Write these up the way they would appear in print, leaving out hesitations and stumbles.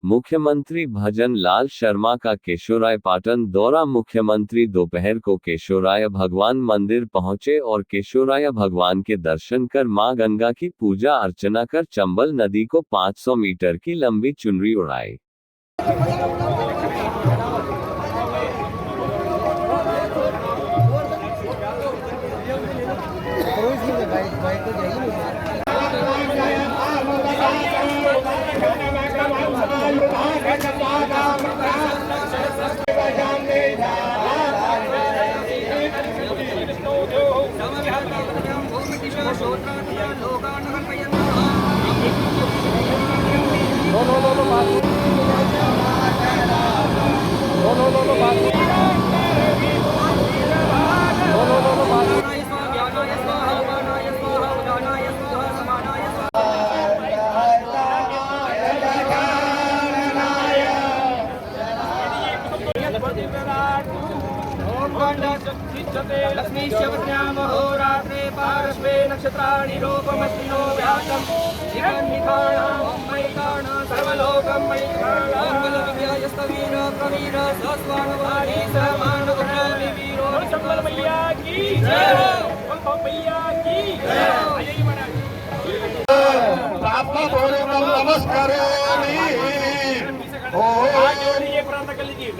मुख्यमंत्री भजन लाल शर्मा का केशोरायपाटन दौरा। मुख्यमंत्री दोपहर को केशोराय भगवान मंदिर पहुंचे और केशोराय भगवान के दर्शन कर मां गंगा की पूजा अर्चना कर चंबल नदी को 500 मीटर की लंबी चुनरी उड़ाई। लक्ष्मीश्वरमहोरात्रे पार्श्वे नक्षत्राणि रूपमस्मिनो व्यासं निगन्निकाणां मयिकाणा सर्वलोकं मयिकाणां बलविद्यायस्तवीर कवीर सस्वानवारी समानवृत्तिवीरो चंबल मैया की जय हो। पंप मैया की जय हो। नमस्कारामि जोड़िए प्रार्थना कर लीजिए।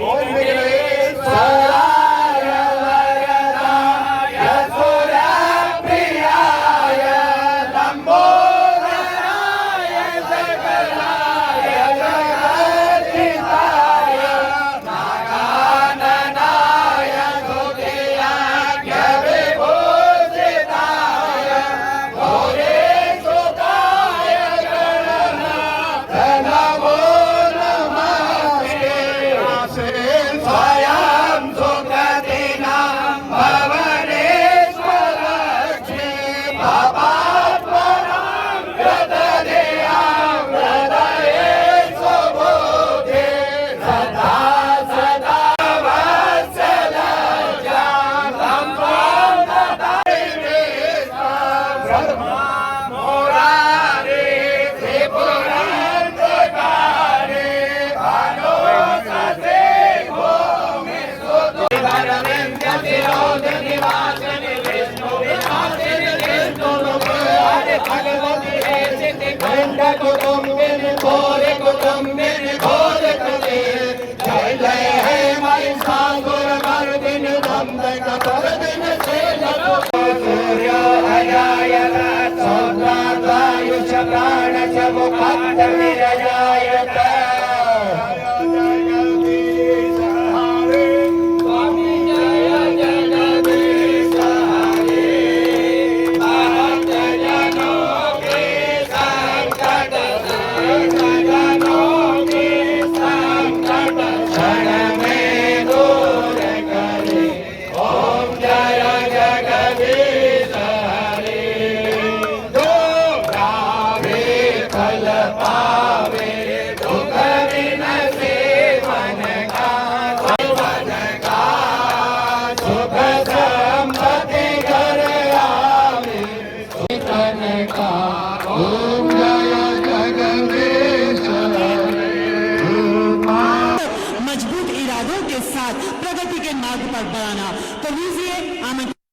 मजबूत इरादों के साथ प्रगति के मार्ग पर बढ़ाना। तो लीजिए आमंत्रण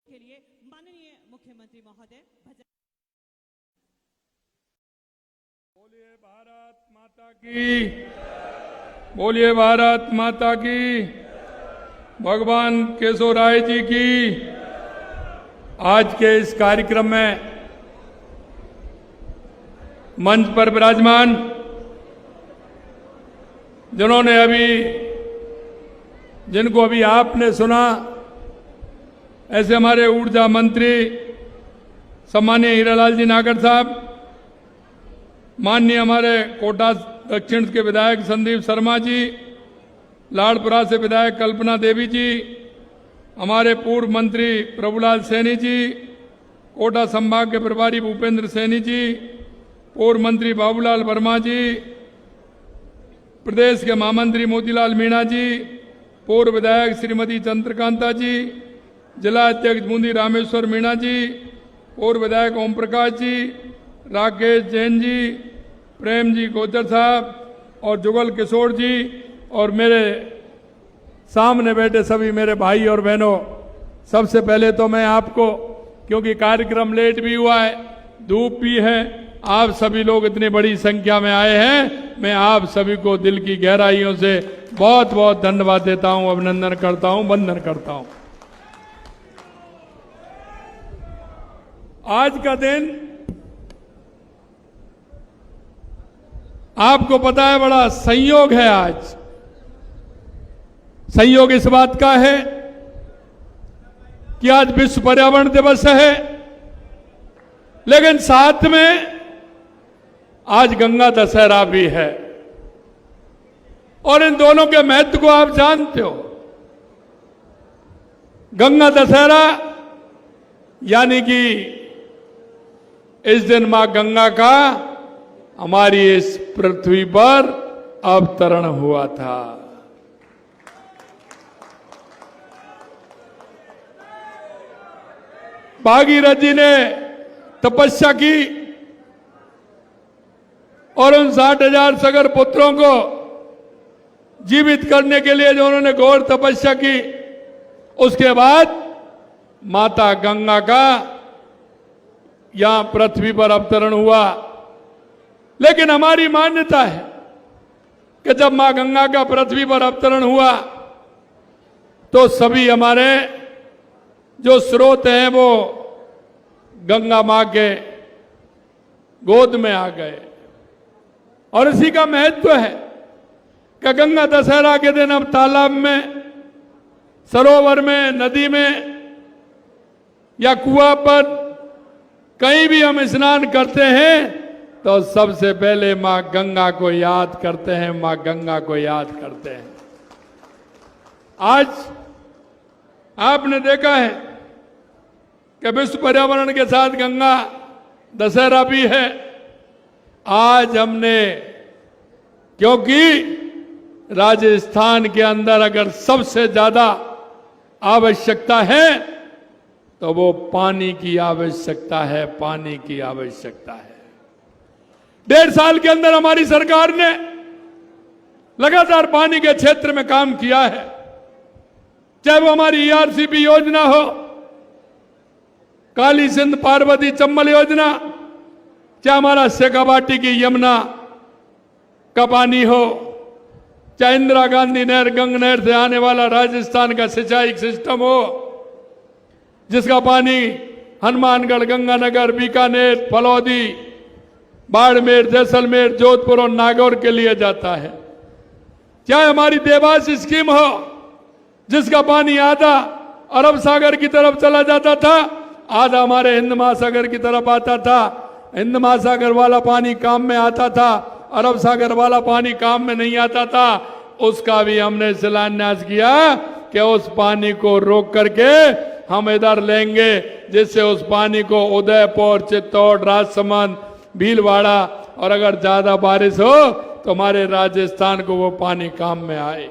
के लिए माननीय मुख्यमंत्री महोदय। बोलिए भारत माता की, बोलिए भारत माता की, भगवान केशोराय जी की। आज के इस कार्यक्रम में मंच पर विराजमान जिनको अभी आपने सुना, ऐसे हमारे ऊर्जा मंत्री सम्मानीय हीरालाल जी नागर साहब, माननीय हमारे कोटा दक्षिण के विधायक संदीप शर्मा जी, लाड़पुरा से विधायक कल्पना देवी जी, हमारे पूर्व मंत्री प्रभुलाल सैनी जी, कोटा संभाग के प्रभारी भूपेंद्र सैनी जी, पूर्व मंत्री बाबूलाल वर्मा जी, प्रदेश के महामंत्री मोतीलाल मीणा जी, पूर्व विधायक श्रीमती चंद्रकांता जी, जिला अध्यक्ष बूंदी रामेश्वर मीणा जी, पूर्व विधायक ओम प्रकाश जी, राकेश जैन जी, प्रेम जी गोचर साहब, और जुगल किशोर जी और मेरे सामने बैठे सभी मेरे भाई और बहनों, सबसे पहले तो मैं आपको, क्योंकि कार्यक्रम लेट भी हुआ है, धूप भी है, आप सभी लोग इतनी बड़ी संख्या में आए हैं, मैं आप सभी को दिल की गहराइयों से बहुत बहुत धन्यवाद देता हूं, अभिनंदन करता हूं, वंदन करता हूं। आज का दिन आपको पता है बड़ा संयोग है। आज संयोग इस बात का है कि आज विश्व पर्यावरण दिवस है, लेकिन साथ में आज गंगा दशहरा भी है। और इन दोनों के महत्व को आप जानते हो। गंगा दशहरा यानी कि इस दिन मां गंगा का हमारी इस पृथ्वी पर अवतरण हुआ था। भागीरथ जी ने तपस्या की और उन 60,000 सगर पुत्रों को जीवित करने के लिए जो उन्होंने घोर तपस्या की, उसके बाद माता गंगा का यहां पृथ्वी पर अवतरण हुआ। लेकिन हमारी मान्यता है कि जब मां गंगा का पृथ्वी पर अवतरण हुआ तो सभी हमारे जो स्रोत हैं वो गंगा मां के गोद में आ गए। और इसी का महत्व है कि गंगा दशहरा के दिन हम तालाब में, सरोवर में, नदी में या कुआं पर कहीं भी हम स्नान करते हैं तो सबसे पहले मां गंगा को याद करते हैं, मां गंगा को याद करते हैं। आज आपने देखा है कि विश्व पर्यावरण के साथ गंगा दशहरा भी है। आज हमने, क्योंकि राजस्थान के अंदर अगर सबसे ज्यादा आवश्यकता है तो वो पानी की आवश्यकता है, पानी की आवश्यकता है। 1.5 साल के अंदर हमारी सरकार ने लगातार पानी के क्षेत्र में काम किया है, चाहे वो हमारी ERCP योजना हो, काली सिंध पार्वती चंबल योजना, चाहे हमारा शेखावाटी की यमुना का पानी हो, चाहे इंदिरा गांधी नहर, गंग नहर से आने वाला राजस्थान का सिंचाई सिस्टम हो, जिसका पानी हनुमानगढ़, गंगानगर, बीकानेर, फलौदी, बाड़मेर, जैसलमेर, जोधपुर और नागौर के लिए जाता है, चाहे हमारी देवास स्कीम हो जिसका पानी आधा अरब सागर की तरफ चला जाता था, आधा हमारे हिंद महासागर की तरफ आता था। हिंद महासागर वाला पानी काम में आता था, अरब सागर वाला पानी काम में नहीं आता था। उसका भी हमने शिलान्यास किया कि उस पानी को रोक करके हम इधर लेंगे, जिससे उस पानी को उदयपुर, चित्तौड़, राजसमंद, भीलवाड़ा और अगर ज्यादा बारिश हो तो हमारे राजस्थान को वो पानी काम में आए।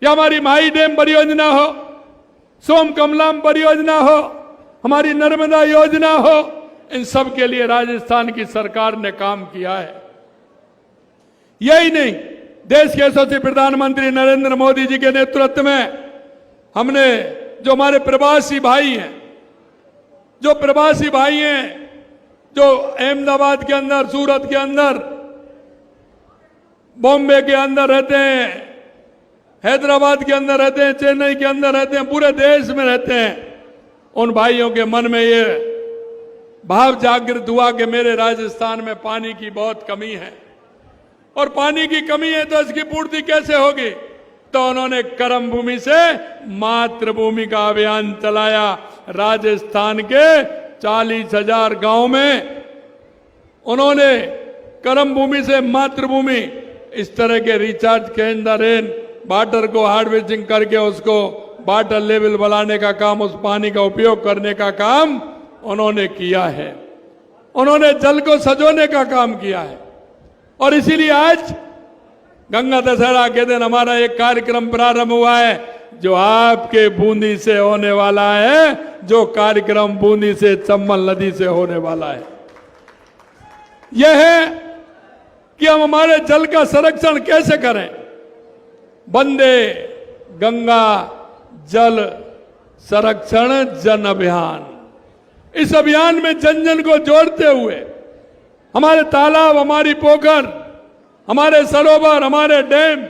या हमारी माई डैम परियोजना हो, सोम कमलाम परियोजना हो, हमारी नर्मदा योजना हो, इन सब के लिए राजस्थान की सरकार ने काम किया है। यही नहीं, देश के यशस्वी प्रधानमंत्री नरेंद्र मोदी जी के नेतृत्व में हमने, जो हमारे प्रवासी भाई हैं, जो अहमदाबाद के अंदर, सूरत के अंदर, बॉम्बे के अंदर रहते हैं, हैदराबाद के अंदर रहते हैं, चेन्नई के अंदर रहते हैं, पूरे देश में रहते हैं, उन भाइयों के मन में ये भाव जागृत हुआ कि मेरे राजस्थान में पानी की बहुत कमी है और पानी की कमी है तो इसकी पूर्ति कैसे होगी। तो उन्होंने कर्म भूमि से मातृभूमि का अभियान चलाया। राजस्थान के 40,000 गांव में उन्होंने कर्म भूमि से मातृभूमि, इस तरह के रिचार्ज केंद्र, वाटर को हार्वेस्टिंग करके उसको वाटर लेवल बढ़ाने का काम, उस पानी का उपयोग करने का काम उन्होंने किया है। उन्होंने जल को सजोने का काम किया है। और इसीलिए आज गंगा दशहरा के दिन हमारा एक कार्यक्रम प्रारंभ हुआ है जो आपके बूंदी से होने वाला है, जो कार्यक्रम बूंदी से चंबल नदी से होने वाला है। यह है कि हम हमारे जल का संरक्षण कैसे करें। वंदे गंगा जल संरक्षण जन अभियान, इस अभियान में जन जन को जोड़ते हुए हमारे तालाब, हमारी पोखर, हमारे सरोवर, हमारे डैम,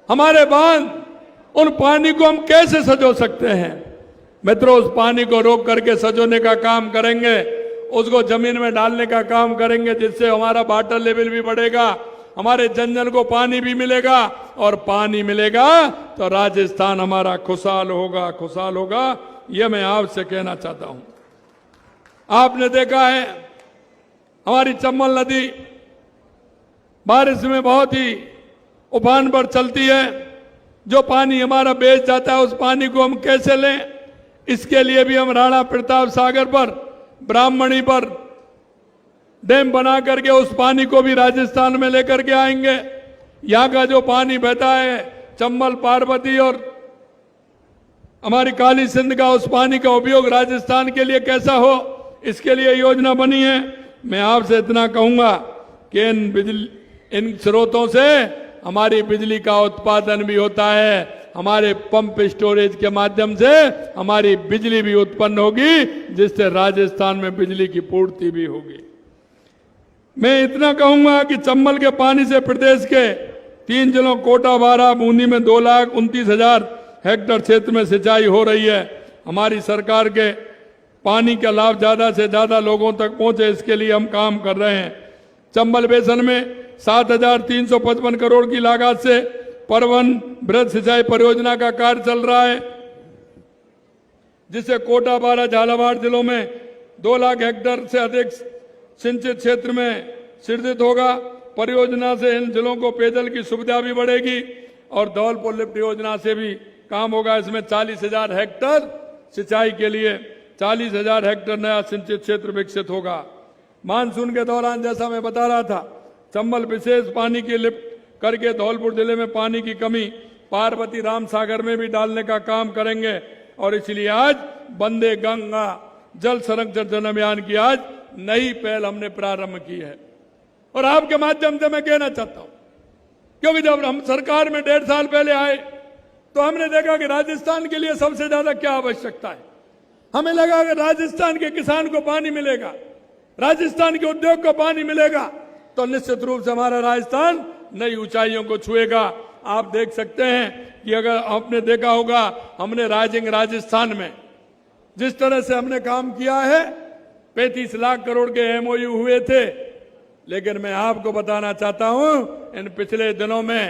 हमारे बांध, उन पानी को हम कैसे संजो सकते हैं। मित्रों, उस पानी को रोक करके संजोने का काम करेंगे, उसको जमीन में डालने का काम करेंगे, जिससे हमारा वाटर लेवल भी बढ़ेगा, हमारे जन जन को पानी भी मिलेगा, और पानी मिलेगा तो राजस्थान हमारा खुशहाल होगा, खुशहाल होगा। यह मैं आपसे कहना चाहता हूं। आपने देखा है हमारी चंबल नदी बारिश में बहुत ही उफान पर चलती है। जो पानी हमारा बेच जाता है, उस पानी को हम कैसे लें, इसके लिए भी हम राणा प्रताप सागर पर, ब्राह्मणी पर डैम बना करके उस पानी को भी राजस्थान में लेकर के आएंगे। यहाँ का जो पानी बहता है चंबल, पार्वती और हमारी काली सिंध का, उस पानी का उपयोग राजस्थान के लिए कैसा हो, इसके लिए योजना बनी है। मैं आपसे इतना कहूंगा कि इन स्रोतों से हमारी बिजली का उत्पादन भी होता है, हमारे पंप स्टोरेज के माध्यम से हमारी बिजली भी उत्पन्न होगी, जिससे राजस्थान में बिजली की पूर्ति भी होगी। मैं इतना कहूंगा कि चंबल के पानी से प्रदेश के 3 जिलों कोटा, बारां, बूंदी में 2,29,000 हेक्टेयर क्षेत्र में सिंचाई हो रही है। हमारी सरकार के पानी का लाभ ज्यादा से ज्यादा लोगों तक पहुंचे, इसके लिए हम काम कर रहे हैं। चंबल बेसिन में 7,355 करोड़ की लागत से परवन बृहद सिंचाई परियोजना का कार्य चल रहा है, जिससे कोटा, बारां, झालावाड़ जिलों में 2 लाख हेक्टेयर से अधिक सिंचित क्षेत्र में सृजित होगा। परियोजना से इन जिलों को पेयजल की सुविधा भी बढ़ेगी और धौलपुर लिफ्ट योजना से भी काम होगा। इसमें 40,000 हेक्टेयर सिंचाई के लिए 40,000 हेक्टेयर नया सिंचित क्षेत्र विकसित होगा। मानसून के दौरान जैसा मैं बता रहा था, चंबल विशेष पानी की लिफ्ट करके धौलपुर जिले में पानी की कमी पार्वती, राम सागर में भी डालने का काम करेंगे। और इसलिए आज वंदे गंगा जल संरक्षण जन अभियान की आज नई पहल हमने प्रारंभ की है। और आपके माध्यम से मैं कहना चाहता हूं, क्योंकि जब हम सरकार में 1.5 साल पहले आए तो हमने देखा कि राजस्थान के लिए सबसे ज्यादा क्या आवश्यकता है। हमें लगा कि राजस्थान के किसान को पानी मिलेगा, राजस्थान के उद्योग को पानी मिलेगा, तो निश्चित रूप से हमारा राजस्थान नई ऊंचाइयों को छुएगा। आप देख सकते हैं कि अगर आपने देखा होगा, हमने राइजिंग राजस्थान में जिस तरह से हमने काम किया है, 35 लाख करोड़ के एमओयू हुए थे, लेकिन मैं आपको बताना चाहता हूं, इन पिछले दिनों में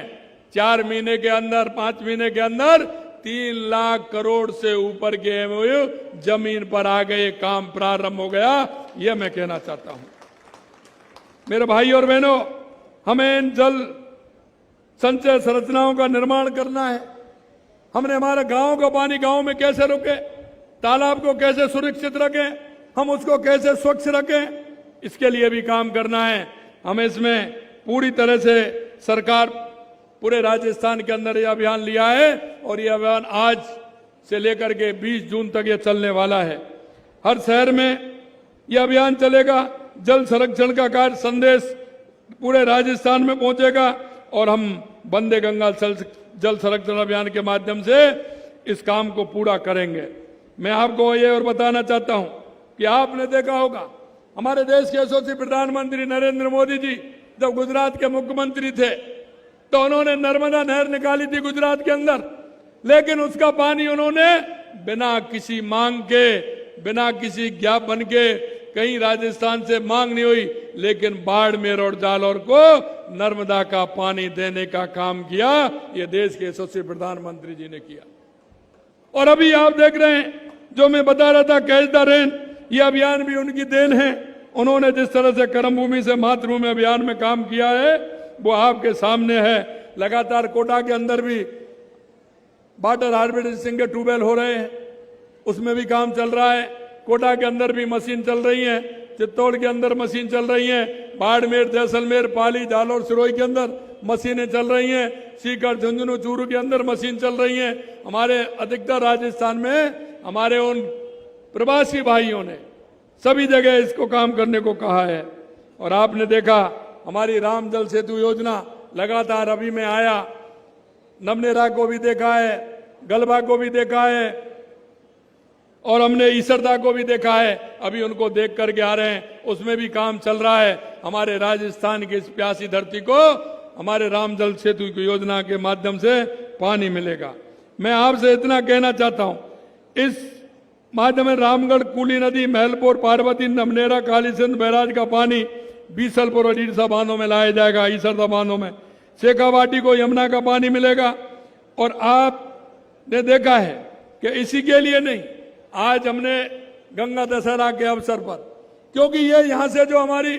4 महीने के अंदर, 5 महीने के अंदर 3 लाख करोड़ से ऊपर के एमओयू जमीन पर आ गए, काम प्रारंभ हो गया। यह मैं कहना चाहता हूं। मेरे भाई और बहनों, हमें इन जल संचय संरचनाओं का निर्माण करना है। हमने हमारे गांव का पानी गांव में कैसे रोके, तालाब को कैसे सुरक्षित रखें, हम उसको कैसे स्वच्छ रखें, इसके लिए भी काम करना है। हमें इसमें पूरी तरह से सरकार पूरे राजस्थान के अंदर यह अभियान लिया है और यह अभियान आज से लेकर के 20 जून तक यह चलने वाला है। हर शहर में यह अभियान चलेगा। जल संरक्षण का कार्य संदेश पूरे राजस्थान में पहुंचेगा और हम वंदे गंगा जल संरक्षण अभियान के माध्यम से इस काम को पूरा करेंगे। मैं आपको ये और बताना चाहता हूं कि आपने देखा होगा, हमारे देश के यशस्वी प्रधानमंत्री नरेंद्र मोदी जी जब गुजरात के मुख्यमंत्री थे तो उन्होंने नर्मदा नहर निकाली थी गुजरात के अंदर, लेकिन उसका पानी उन्होंने बिना किसी मांग के, बिना किसी ज्ञापन के, कहीं राजस्थान से मांग नहीं हुई, लेकिन बाड़मेर और जालौर को नर्मदा का पानी देने का काम किया। ये देश के यशस्वी प्रधानमंत्री जी ने किया। और अभी आप देख रहे हैं, जो मैं बता रहा था, कैच द रेन, ये अभियान भी उनकी देन है। उन्होंने जिस तरह से कर्मभूमि से मातृभूमि अभियान में काम किया है वो आपके सामने है। लगातार कोटा के अंदर भी वाटर हार्वेस्टिंग के ट्यूबवेल हो रहे हैं, उसमें भी काम चल रहा है। कोटा के अंदर भी मशीन चल रही है, चित्तौड़ के अंदर मशीन चल रही है, बाड़मेर, जैसलमेर, पाली, जालौर, सिरोही के अंदर मशीनें चल रही हैं, सीकर, झुंझुनू, चूरू के अंदर मशीन चल रही है। हमारे अधिकतर राजस्थान में हमारे उन प्रवासी भाइयों ने सभी जगह इसको काम करने को कहा है। और आपने देखा हमारी राम जल सेतु योजना लगातार अभी में आया, नमनेरा को भी देखा है, गलबा को भी देखा है और हमने ईसरदा को भी देखा है, अभी उनको देख करके आ रहे हैं, उसमें भी काम चल रहा है। हमारे राजस्थान की इस प्यासी धरती को हमारे राम जल सेतु की योजना के माध्यम से पानी मिलेगा। मैं आपसे इतना कहना चाहता हूं, इस माध्यम में रामगढ़, कूली नदी, महलपुर, पार्वती, नमनेरा, कालीसिंध बैराज का पानी बीसलपुर और ईडसा बांधों में लाया जाएगा, ईसरदा बांधों में। शेखावाटी को यमुना का पानी मिलेगा। और आपने देखा है कि इसी के लिए नहीं, आज हमने गंगा दशहरा के अवसर पर, क्योंकि ये यहां से जो हमारी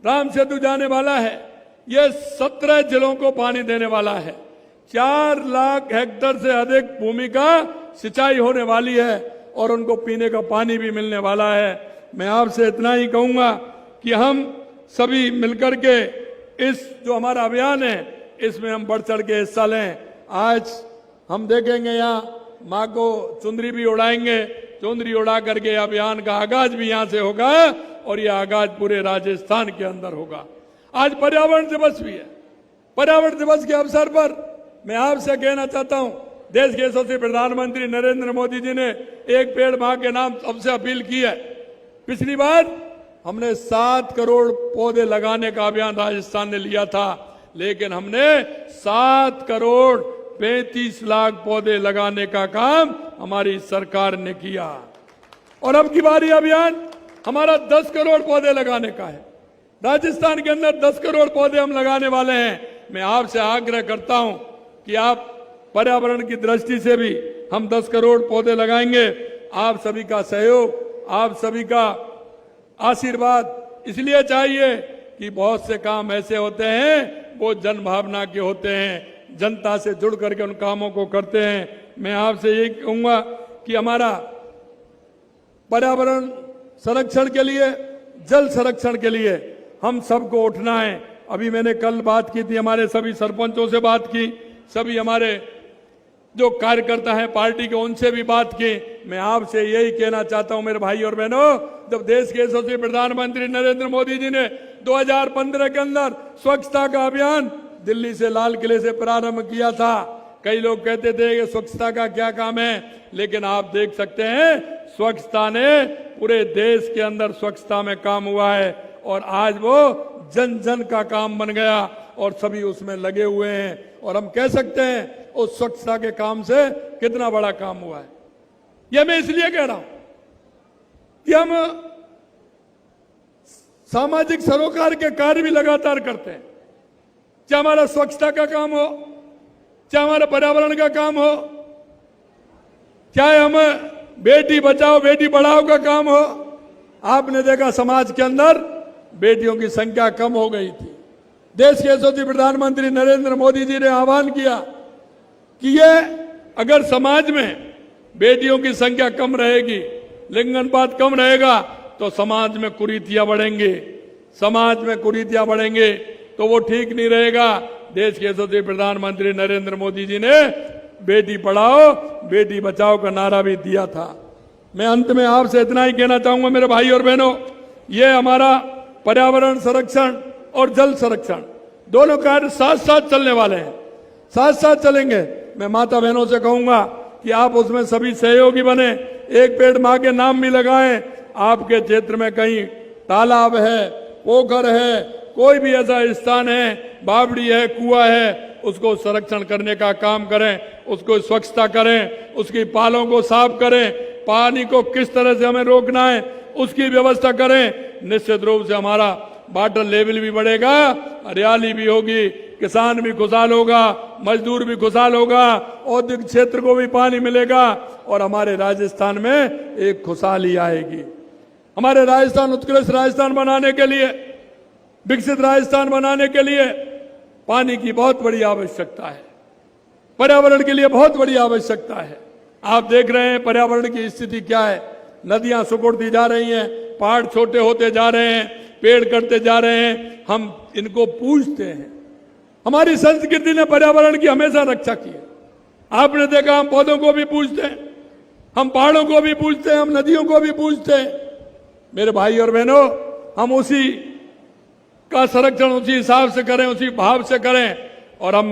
राम सेतु जाने वाला है, ये 17 जिलों को पानी देने वाला है। 4 लाख हेक्टेयर से अधिक भूमि का सिंचाई होने वाली है और उनको पीने का पानी भी मिलने वाला है। मैं आपसे इतना ही कहूंगा कि हम सभी मिलकर के इस जो हमारा अभियान है, इसमें हम बढ़ चढ़ के हिस्सा लें। आज हम देखेंगे यहाँ माँ को चुंदरी भी उड़ाएंगे, चुंदरी उड़ा करके अभियान का आगाज भी यहाँ से होगा और ये आगाज पूरे राजस्थान के अंदर होगा। आज पर्यावरण दिवस भी है। पर्यावरण दिवस के अवसर पर मैं आपसे कहना चाहता हूं, देश के यशस्वी प्रधानमंत्री नरेंद्र मोदी जी ने एक पेड़ मां के नाम सबसे अपील की है। पिछली बार हमने 7 करोड़ पौधे लगाने का अभियान राजस्थान ने लिया था, लेकिन हमने 7 करोड़ 35 लाख पौधे लगाने का काम हमारी सरकार ने किया। और अब की बारी अभियान हमारा 10 करोड़ पौधे लगाने का है। राजस्थान के अंदर 10 करोड़ पौधे हम लगाने वाले हैं। मैं आपसे आग्रह करता हूं कि आप पर्यावरण की दृष्टि से भी हम 10 करोड़ पौधे लगाएंगे। आप सभी का सहयोग, आप सभी का आशीर्वाद इसलिए चाहिए कि बहुत से काम ऐसे होते हैं वो जन भावना के होते हैं, जनता से जुड़ करके उन कामों को करते हैं। मैं आपसे यही कहूंगा कि हमारा पर्यावरण संरक्षण के लिए, जल संरक्षण के लिए हम सबको उठना है। अभी मैंने कल बात की थी, हमारे सभी सरपंचों से बात की, सभी हमारे जो कार्यकर्ता हैं पार्टी के, उनसे भी बात की। मैं आपसे यही कहना चाहता हूं मेरे भाई और बहनों, जब देश के यशस्वी प्रधानमंत्री नरेंद्र मोदी जी ने 2015 के अंदर स्वच्छता का अभियान दिल्ली से, लाल किले से प्रारंभ किया था, कई लोग कहते थे कि स्वच्छता का क्या काम है, लेकिन आप देख सकते हैं स्वच्छता ने पूरे देश के अंदर स्वच्छता में काम हुआ है और आज वो जन जन का काम बन गया और सभी उसमें लगे हुए हैं। और हम कह सकते हैं उस स्वच्छता के काम से कितना बड़ा काम हुआ है। यह मैं इसलिए कह रहा हूं कि हम सामाजिक सरोकार के कार्य भी लगातार करते हैं, चाहे हमारा स्वच्छता का काम हो, चाहे हमारा पर्यावरण का काम हो, चाहे हम बेटी बचाओ बेटी पढ़ाओ का काम हो। आपने देखा समाज के अंदर बेटियों की संख्या कम हो गई थी। देश के यशस्वी प्रधानमंत्री नरेंद्र मोदी जी ने आह्वान किया कि ये अगर समाज में बेटियों की संख्या कम रहेगी, लिंग अनुपात कम रहेगा, तो समाज में कुरीतियां बढ़ेंगे, समाज में कुरीतियां बढ़ेंगे तो वो ठीक नहीं रहेगा। देश के यशस्वी प्रधानमंत्री नरेंद्र मोदी जी ने बेटी पढ़ाओ बेटी बचाओ का नारा भी दिया था। मैं अंत में आपसे इतना ही कहना चाहूंगा मेरे भाई और बहनों, ये हमारा पर्यावरण संरक्षण और जल संरक्षण दोनों कार्य साथ साथ चलने वाले हैं, साथ साथ चलेंगे। मैं माता बहनों से कहूंगा कि आप उसमें सभी सहयोगी बने, एक पेड़ मां के नाम भी लगाएं। आपके क्षेत्र में कहीं तालाब है, पोखर है, कोई भी ऐसा स्थान है, बावड़ी है, कुआं है, उसको संरक्षण करने का काम करें, उसको स्वच्छता करें, उसकी पालों को साफ करें, पानी को किस तरह से हमें रोकना है उसकी व्यवस्था करें। निश्चित रूप से हमारा वाटर लेवल भी बढ़ेगा, हरियाली भी होगी, किसान भी खुशहाल होगा, मजदूर भी खुशहाल होगा, औद्योगिक क्षेत्र को भी पानी मिलेगा और हमारे राजस्थान में एक खुशहाली आएगी। हमारे राजस्थान उत्कृष्ट राजस्थान बनाने के लिए, विकसित राजस्थान बनाने के लिए पानी की बहुत बड़ी आवश्यकता है, पर्यावरण के लिए बहुत बड़ी आवश्यकता है। आप देख रहे हैं पर्यावरण की स्थिति क्या है, नदियां सुकुड़ती जा रही हैं, पहाड़ छोटे होते जा रहे हैं, पेड़ कटते जा रहे हैं, हम इनको पूजते हैं। हमारी संस्कृति ने पर्यावरण की हमेशा रक्षा की है। आपने देखा हम पौधों को भी पूजते हैं, हम पहाड़ों को भी पूजते हैं, हम नदियों को भी पूजते हैं। मेरे भाई और बहनों, हम उसी का संरक्षण उसी हिसाब से करें, उसी भाव से करें और हम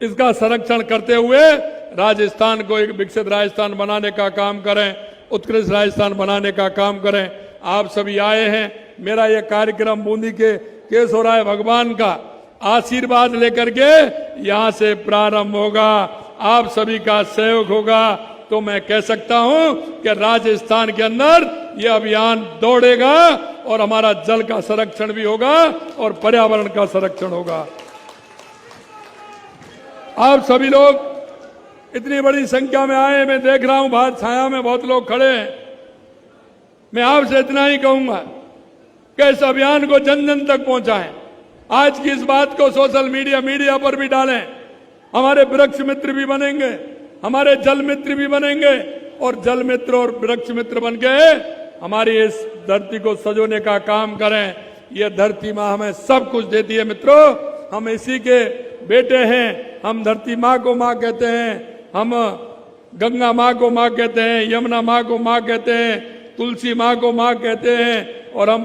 इसका संरक्षण करते हुए राजस्थान को एक विकसित राजस्थान बनाने का काम करें, उत्कृष्ट राजस्थान बनाने का काम करें। आप सभी आए हैं, मेरा यह कार्यक्रम बूंदी के केशवराय भगवान का आशीर्वाद लेकर के यहां से प्रारंभ होगा, आप सभी का सहयोग होगा, तो मैं कह सकता हूं कि राजस्थान के अंदर यह अभियान दौड़ेगा और हमारा जल का संरक्षण भी होगा और पर्यावरण का संरक्षण होगा। आप सभी लोग इतनी बड़ी संख्या में आए, मैं देख रहा हूं बाहर छाया में बहुत लोग खड़े हैं। मैं आपसे इतना ही कहूंगा कि इस अभियान को जन जन तक पहुंचाएं। आज की इस बात को सोशल मीडिया पर भी डालें। हमारे वृक्ष मित्र भी बनेंगे, हमारे जल मित्र भी बनेंगे और जल मित्र और वृक्ष मित्र बन के हमारी इस धरती को सजोने का काम करें। ये धरती माँ हमें सब कुछ देती है मित्रों, हम इसी के बेटे हैं। हम धरती माँ को माँ कहते हैं, हम गंगा माँ को माँ कहते हैं, यमुना माँ को माँ कहते हैं, तुलसी माँ को माँ कहते हैं और हम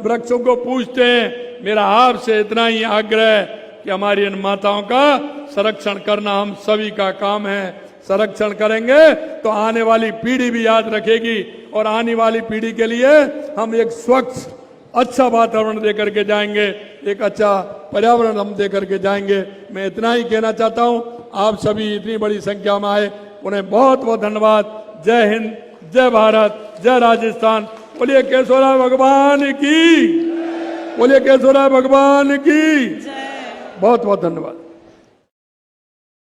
वृक्षों को पूजते हैं। मेरा आपसे इतना ही आग्रह है कि हमारी इन माताओं का संरक्षण करना हम सभी का काम है। संरक्षण करेंगे तो आने वाली पीढ़ी भी याद रखेगी और आने वाली पीढ़ी के लिए हम एक स्वच्छ अच्छा वातावरण दे करके जाएंगे, एक अच्छा पर्यावरण हम दे करके जाएंगे। मैं इतना ही कहना चाहता हूं, आप सभी इतनी बड़ी संख्या में आए, उन्हें बहुत बहुत धन्यवाद। जय हिंद, जय भारत, जय राजस्थान। बोलिए केशवराय भगवान की, बोलिए केशवराय भगवान की। बहुत बहुत धन्यवाद।